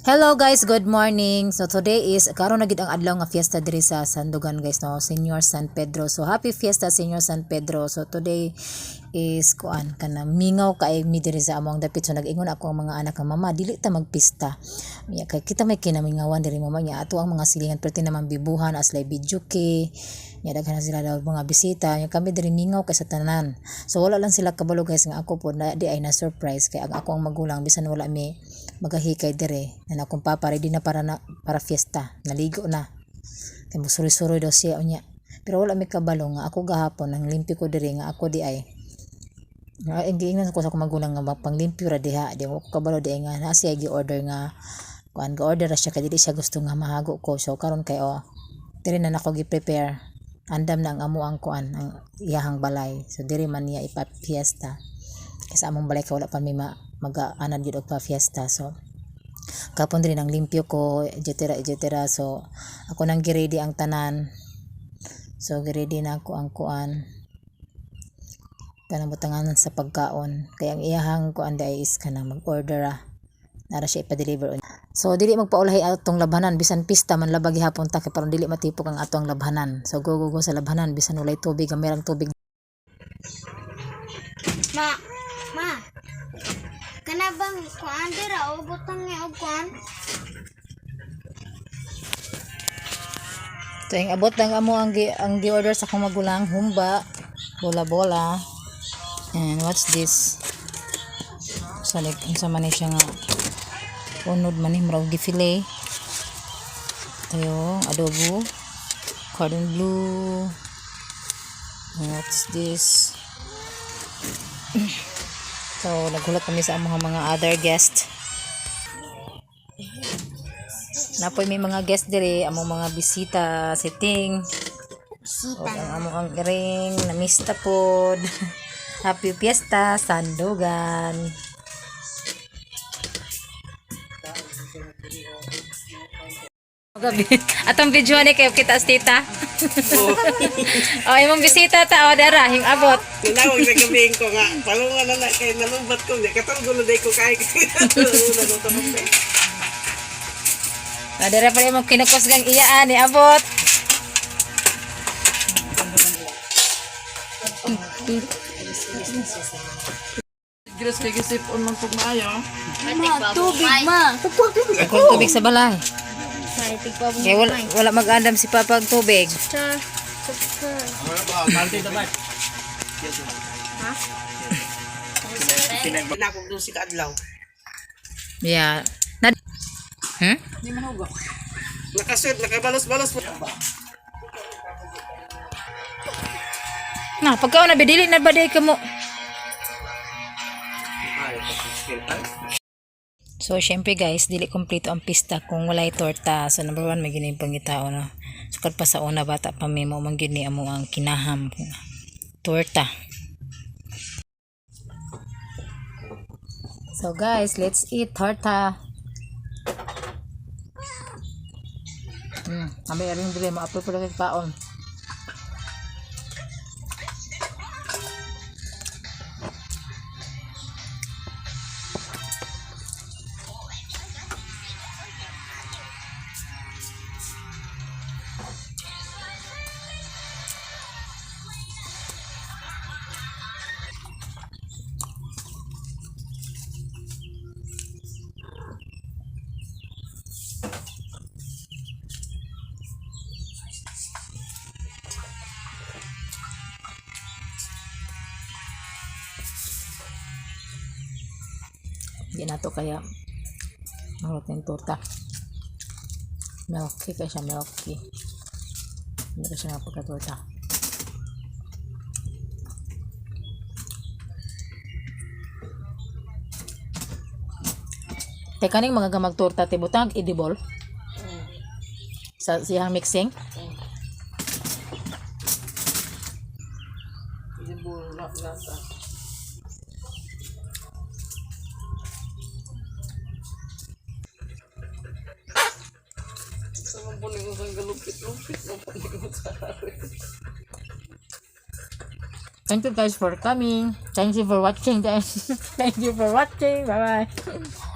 Hello guys, good morning. So today is karon na gid ang adlaw nga fiesta diri sa Sandogan guys no, Señor San Pedro. So happy fiesta Señor San Pedro. So today is kuan kana mingaw kay mi diri sa among dapit. So nag-ingon ako ang mga anak nga mama dili ta magpista. Ya kay kita may kinamingawan diri mama nya ato ang mga silingan perti naman bibuhan aslay video kay. Ya daghan na sila daw mga bisita. Ya kami diri mingaw kay sa tanan. So wala lang sila kabalo guys nga ako po na di ay na surprise kay ako ang magulang bisan wala mi magahikay dire na akong papa ready na para fiesta naligo na kay musuri-suri daw siya unya pero wala may kabalo nga ako gahapon nang limpi ko dire nga ako di ay ingingnan ko sa akong magulang nga panglimpyo ra diha di mo ko kabalo di ay nga na siya gi-order nga kuan ga-order ra siya kay dili siya gusto nga mahago ko so karon kay dire na nako gi-prepare andam na ang amo ang kuan ang iyahang balay so dire man niya ipa-fiesta kasi among balay kay wala pa may mag-aanad yun pa fiesta so kapon rin ang limpyo ko etc so ako nang giredy ang tanan so giredy na ako ang kuan kanang butanganan sa pagkaon kaya ang iyahang kuan day is kanang mag-order nara siya ipa-deliver so dili magpaulahi atong labhanan bisan pista man labag gihapon ta kay paron dili matipok ang atong labhanan so go sa labhanan bisan walay tubig ang merang tubig Ma, kana bang kuan dira o butang nga og kuan? So, yung abot lang amo ang gi-order sa akong magulang, humba, bola-bola. And what's this? Salik, unsa man ni siya nga unod man ni murag gi-fillet. Ito yung adobo, cordon bleu. And what's this? So, nagulat kami sa among mga other guest. Napoy may mga guest dire, among mga bisita, sitting. O ang among ang ring, namista pod. Happy Fiesta, Sandogan. Atong video ni kayo kita tita. O imong bisita ta o dara hing abot. Tinawag sa gabihin ko nga, palungan na kay nalumbat ko, katulgulo day ko kay Dara pa imong kinukos gang iyaan ni abot. Gres kay gisip on man pug maayo. Tubig ma. Akong tubig sa balay. Kaya wala mag-andam si Papa ang tubig. Pinakog doon si Kaadlaw. Yeah. Di man hugo. Nakasweat, nakabalos-balos po. Na, pagka na bidili na ba day ka mo? So, syempre guys, dili kompleto ang pista kung walay torta. So, number 1, may gining pangitao na. Sukad pa sa una, bata pa may mo manggini amo ang kinaham. Torta. So, guys, let's eat torta. Kami rin dili, ma-upload po lang paon. Hindi na to kaya marot yung torta. Milky kaya siya milky. Hindi ka siya nga pagka-torta. Teka ning mga gamag torta tibutang edible. Sa siyang mixing. Thank you guys for coming. Thank you for watching. Thank you for watching. Bye bye.